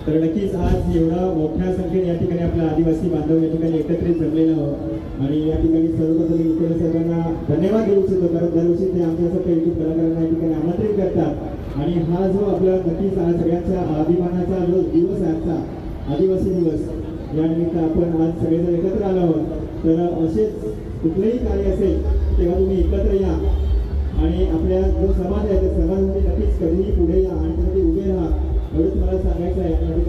तर नक्कीच आज एवढा मोठ्या संख्येने या ठिकाणी आपला आदिवासी बांधव या ठिकाणी एकत्रित जमलेला आहोत आणि या ठिकाणी सर्वप्रथम मी इतर सर्वांना धन्यवाद देऊ इच्छितो, कारण दरवर्षी ते आमच्यासारख्या युट्यूब कलाकारांना या ठिकाणी आमंत्रित करतात आणि हा जो आपला नक्कीच आज सगळ्यांचा अभिमानाचा जो दिवस आहे आजचा आदिवासी दिवस, या निमित्त आपण आज सगळेजण एकत्र आलो आहोत. तर असेच कुठलेही कार्य असेल तेव्हा तुम्ही एकत्र या आणि आपल्या जो समाज आहे त्या समाजामध्ये नक्कीच कधीही पुढे या आणि त्यासाठी उभे राहा, एवढंच मला सांगायचं आहे.